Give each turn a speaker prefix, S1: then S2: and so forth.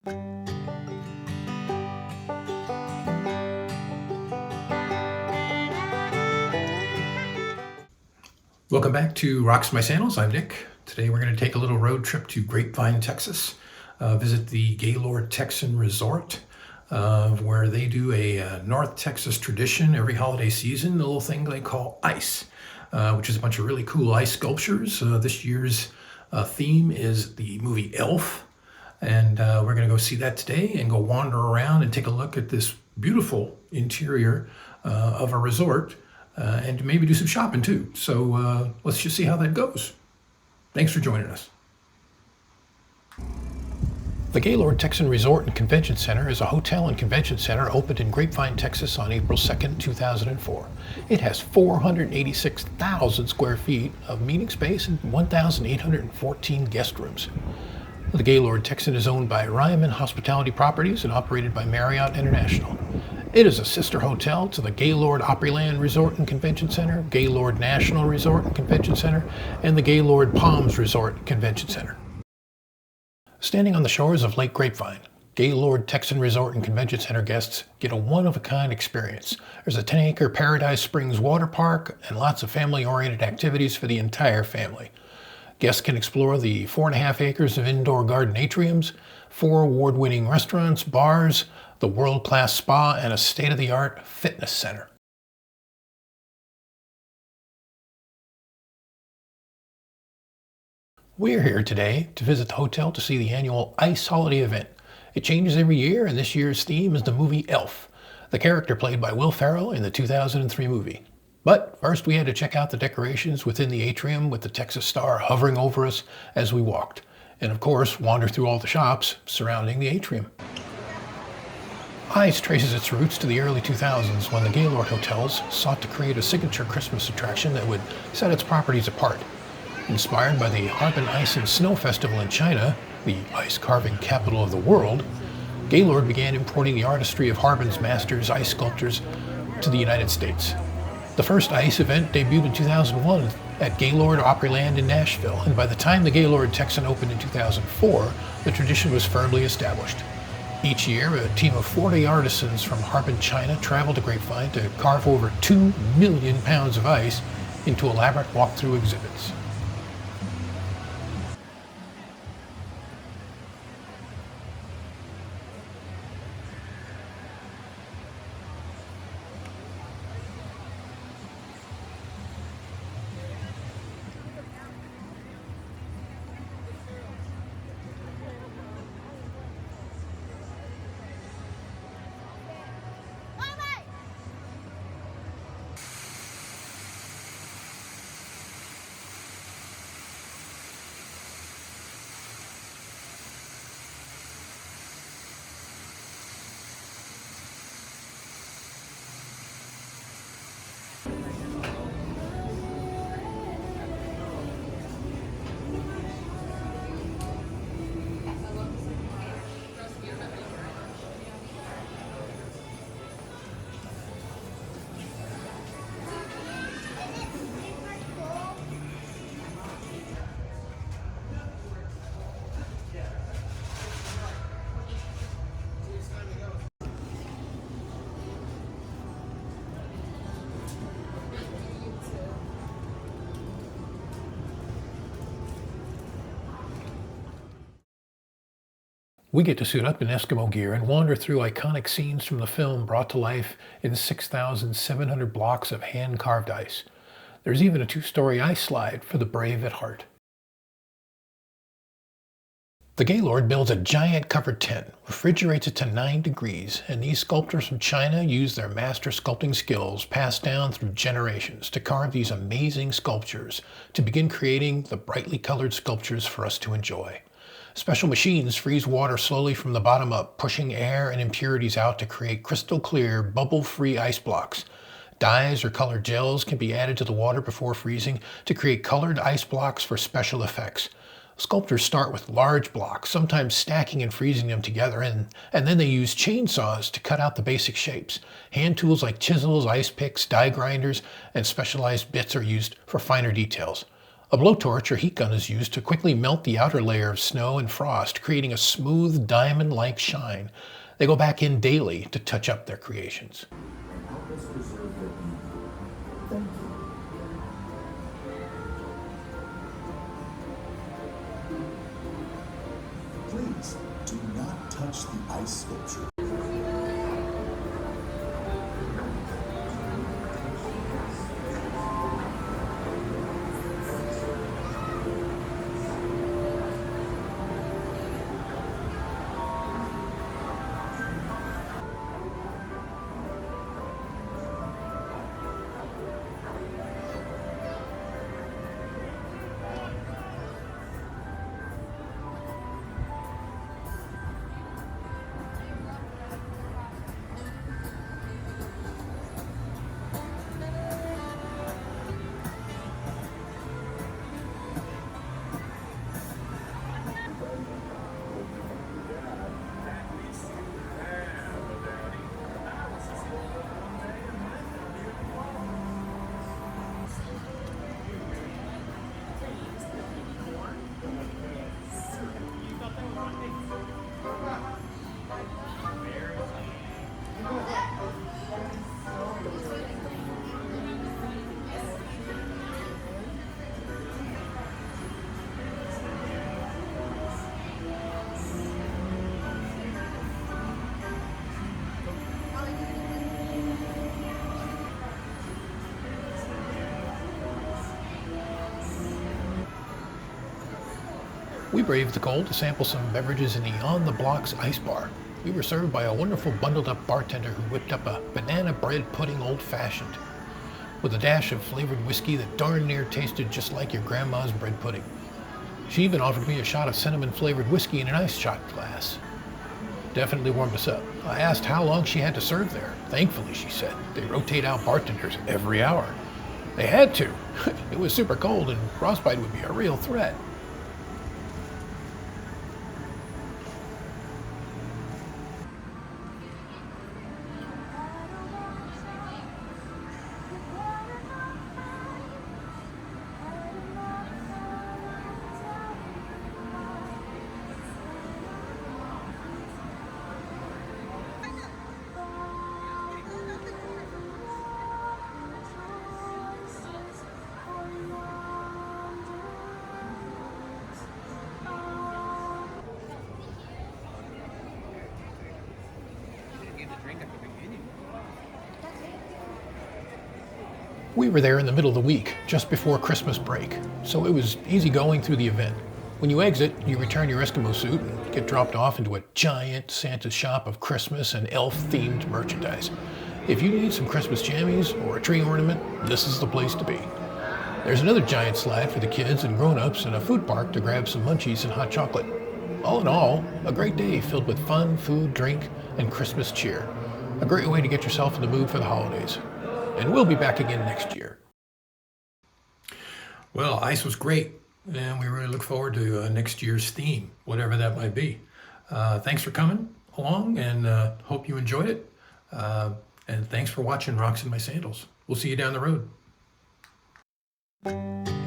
S1: Welcome back to Rocks My Sandals. I'm Nick. Today we're going to take a little road trip to Grapevine, Texas, visit the Gaylord Texan Resort, where they do a North Texas tradition every holiday season, a little thing they call ice, which is a bunch of really cool ice sculptures. This year's theme is the movie Elf, and we're going to go see that today and go wander around and take a look at this beautiful interior of a resort. And maybe do some shopping too. So let's just see how that goes. Thanks for joining us. The Gaylord Texan Resort and Convention Center is a hotel and convention center opened in Grapevine, Texas on April 2nd, 2004. It has 486,000 square feet of meeting space and 1,814 guest rooms. The Gaylord Texan is owned by Ryman Hospitality Properties and operated by Marriott International. It is a sister hotel to the Gaylord Opryland Resort and Convention Center, Gaylord National Resort and Convention Center, and the Gaylord Palms Resort and Convention Center. Standing on the shores of Lake Grapevine, Gaylord Texan Resort and Convention Center guests get a one-of-a-kind experience. There's a 10-acre Paradise Springs water park and lots of family-oriented activities for the entire family. Guests can explore the 4.5 acres of indoor garden atriums, 4 award-winning restaurants, bars, the world-class spa, and a state-of-the-art fitness center. We're here today to visit the hotel to see the annual Ice Holiday event. It changes every year, and this year's theme is the movie Elf, the character played by Will Ferrell in the 2003 movie. But first we had to check out the decorations within the atrium with the Texas star hovering over us as we walked, and of course wander through all the shops surrounding the atrium. Ice traces its roots to the early 2000s when the Gaylord hotels sought to create a signature Christmas attraction that would set its properties apart. Inspired by the Harbin Ice and Snow Festival in China, the ice carving capital of the world, Gaylord began importing the artistry of Harbin's masters ice sculptors to the United States. The first ice event debuted in 2001 at Gaylord Opryland in Nashville, and by the time the Gaylord Texan opened in 2004, the tradition was firmly established. Each year, a team of 40 artisans from Harbin, China travel to Grapevine to carve over 2 million pounds of ice into elaborate walkthrough exhibits. We get to suit up in Eskimo gear and wander through iconic scenes from the film brought to life in 6,700 blocks of hand-carved ice. There's even a 2-story ice slide for the brave at heart. The Gaylord builds a giant covered tent, refrigerates it to 9 degrees, and these sculptors from China use their master sculpting skills passed down through generations to carve these amazing sculptures to begin creating the brightly colored sculptures for us to enjoy. Special machines freeze water slowly from the bottom up, pushing air and impurities out to create crystal clear, bubble-free ice blocks. Dyes or colored gels can be added to the water before freezing to create colored ice blocks for special effects. Sculptors start with large blocks, sometimes stacking and freezing them together, and then they use chainsaws to cut out the basic shapes. Hand tools like chisels, ice picks, die grinders, and specialized bits are used for finer details. A blowtorch or heat gun is used to quickly melt the outer layer of snow and frost, creating a smooth diamond-like shine. They go back in daily to touch up their creations.
S2: Help us preserve their beauty. Thank you. Please do not touch the ice sculpture.
S1: We braved the cold to sample some beverages in the On the Blocks ice bar. We were served by a wonderful bundled-up bartender who whipped up a banana bread pudding old-fashioned with a dash of flavored whiskey that darn near tasted just like your grandma's bread pudding. She even offered me a shot of cinnamon-flavored whiskey in an ice shot glass. Definitely warmed us up. I asked how long she had to serve there. Thankfully, she said, they rotate out bartenders every hour. They had to. It was super cold and frostbite would be a real threat. We were there in the middle of the week, just before Christmas break, so it was easy going through the event. When you exit, you return your Eskimo suit and get dropped off into a giant Santa shop of Christmas and elf-themed merchandise. If you need some Christmas jammies or a tree ornament, this is the place to be. There's another giant slide for the kids and grown-ups and a food park to grab some munchies and hot chocolate. All in all, a great day filled with fun, food, drink, and Christmas cheer. A great way to get yourself in the mood for the holidays. And we'll be back again next year. Well, ice was great, and we really look forward to next year's theme, whatever that might be. Thanks for coming along, and hope you enjoyed it. And thanks for watching Rocks in My Sandals. We'll see you down the road.